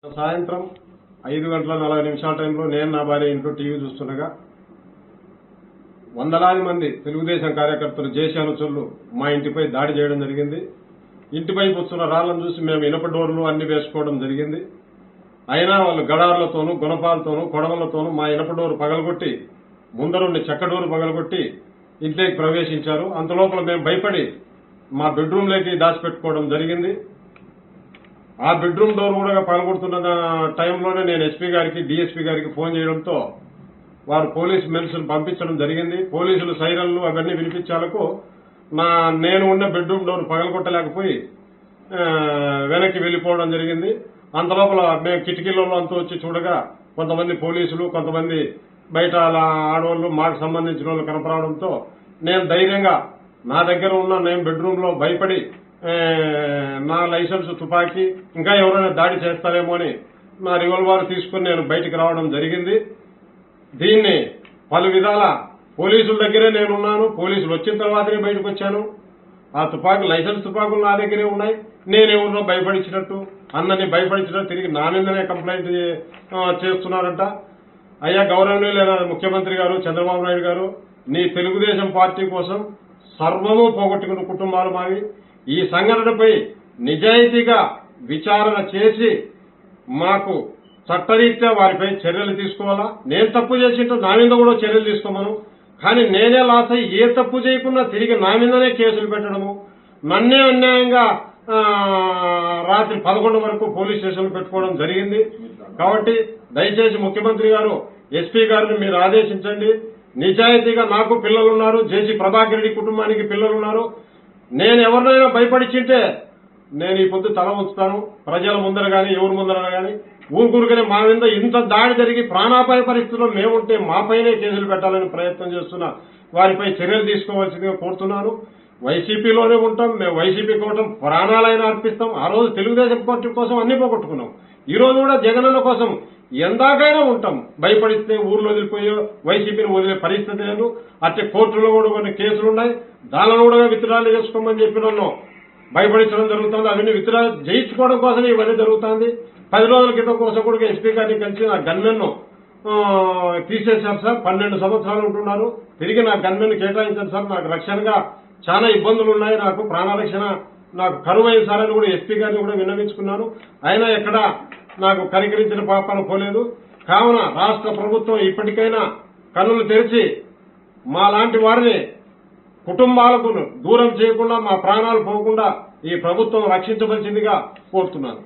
సాయంత్రం 5:40 టైంలో నేను నా భార్య ఇంట్లో టీవీ చూస్తుండగా వందలాది మంది తెలుగుదేశం కార్యకర్తలు జేసీ అనుచరులు మా ఇంటిపై దాడి చేయడం జరిగింది. ఇంటిపై వస్తున్న రాళ్లను చూసి మేము ఇనప డోర్లు అన్ని వేసుకోవడం జరిగింది. అయినా వాళ్ళు గడార్లతోనూ గుణపాలతోనూ కొడవలతోనూ మా ఇనప డోరు పగలగొట్టి ముందరుండి చెక్క డోరు పగలగొట్టి ఇంట్లోకి ప్రవేశించారు. అంతలోపల మేము భయపడి మా బెడ్రూమ్లోకి దాచిపెట్టుకోవడం జరిగింది. ఆ బెడ్రూమ్ డోర్ కూడా పగలగొడుతున్న టైంలోనే నేను ఎస్పీ గారికి డీఎస్పీ గారికి ఫోన్ చేయడంతో వారు పోలీస్ మెన్స్ను పంపించడం జరిగింది. పోలీసులు సైరన్లు అవన్నీ వినిపించాలకు నేను ఉన్న బెడ్రూమ్ డోర్ పగలగొట్టలేకపోయి వెనక్కి వెళ్లిపోవడం జరిగింది. అంతలోపల మేము కిటికీలలో అంతా వచ్చి చూడగా కొంతమంది పోలీసులు కొంతమంది బయట ఆడవాళ్లు మాకు సంబంధించిన వాళ్ళు కనపడడంతో నేను ధైర్యంగా నా దగ్గర ఉన్న నేను బెడ్రూమ్ లో భయపడి నా లైసెన్స్ తుపాకీ ఇంకా ఎవరైనా దాడి చేస్తారేమో అని నా రివాల్వర్ తీసుకుని నేను బయటికి రావడం జరిగింది. దీన్ని పలు విధాల పోలీసుల దగ్గరే నేనున్నాను. పోలీసులు వచ్చిన తర్వాతనే బయటకు వచ్చాను. ఆ లైసెన్స్ తుపాకులు నా దగ్గరే ఉన్నాయి. నేనేమన్నా భయపడించినట్టు అన్నని భయపడించినట్టు తిరిగి నా మీదనే కంప్లైంట్ చేస్తున్నారంట. అయ్యా గౌరవనీయులైన ముఖ్యమంత్రి గారు చంద్రబాబు నాయుడు గారు, నీ తెలుగుదేశం పార్టీ కోసం సర్వము పోగొట్టుకున్న కుటుంబాలు మావి. ఈ సంఘటనపై నిజాయితీగా విచారణ చేసి మాకు చట్టరీత్యా వారిపై చర్యలు తీసుకోవాలా. నేను తప్పు చేసింటే నా మీద కూడా చర్యలు తీసుకోమను. కానీ నేనే లాస్ అయ్యి ఏ తప్పు చేయకుండా తిరిగి నా మీదనే కేసులు పెట్టడము, నన్నే అన్యాయంగా రాత్రి 11 వరకు పోలీస్ స్టేషన్లు పెట్టుకోవడం జరిగింది. కాబట్టి దయచేసి ముఖ్యమంత్రి గారు ఎస్పీ గారిని మీరు ఆదేశించండి. నిజాయితీగా నాకు పిల్లలున్నారు, జేసీ ప్రభాకర్ రెడ్డి కుటుంబానికి పిల్లలున్నారు. నేను ఎవరినైనా భయపడిచింటే నేను ఈ పొద్దు తల ఉంచుతాను. ప్రజల ముందర గాని ఎవరి ముందర గాని ఊరుకూరుగానే మా మీద ఇంత దాడి జరిగి ప్రాణాపాయ పరిస్థితుల్లో మేముంటే మాపైనే కేసులు పెట్టాలని ప్రయత్నం చేస్తున్న వారిపై చర్యలు తీసుకోవాల్సిందిగా కోరుతున్నాను. వైసీపీలోనే ఉంటాం, మేము వైసీపీ కోసం ప్రాణాలైనా అర్పిస్తాం. ఆ రోజు తెలుగుదేశం పార్టీ కోసం అన్ని పోగొట్టుకున్నాం. ఈ రోజు కూడా జగనన్న కోసం ఎందాకైనా ఉంటాం. భయపడిస్తే ఊర్లో వదిలిపోయో వైసీపీని వదిలే పరిస్థితి లేదు. అట్టే కోర్టులో కూడా కొన్ని కేసులున్నాయి. దానిలో కూడా విత్డ్రాలు చేసుకోమని చెప్పి నన్ను భయపడించడం జరుగుతుంది. అవన్నీ విత్డ్రా చేయించుకోవడం కోసం ఇవన్నీ జరుగుతుంది. 10 రోజుల క్రితం కోసం కూడా ఎస్పీ గారిని కలిసి నా గన్మెన్ను తీసేశారు సార్. 12 సంవత్సరాలు ఉంటున్నారు. తిరిగి నా గన్మెన్ను కేటాయించారు సార్. నాకు రక్షణగా చాలా ఇబ్బందులు ఉన్నాయి. నాకు ప్రాణరక్షణ నాకు కరువైన సార్ అని కూడా ఎస్పీ గారిని కూడా విన్నవించుకున్నాను. అయినా ఎక్కడ నాకు కనికరించిన పాపాలు పోలేదు. కావున రాష్ట్ర ప్రభుత్వం ఇప్పటికైనా కన్నులు తెరిచి మా లాంటి వారిని కుటుంబాలకు దూరం చేయకుండా మా ప్రాణాలు పోకుండా ఈ ప్రభుత్వం రక్షించవలసిందిగా కోరుతున్నాను.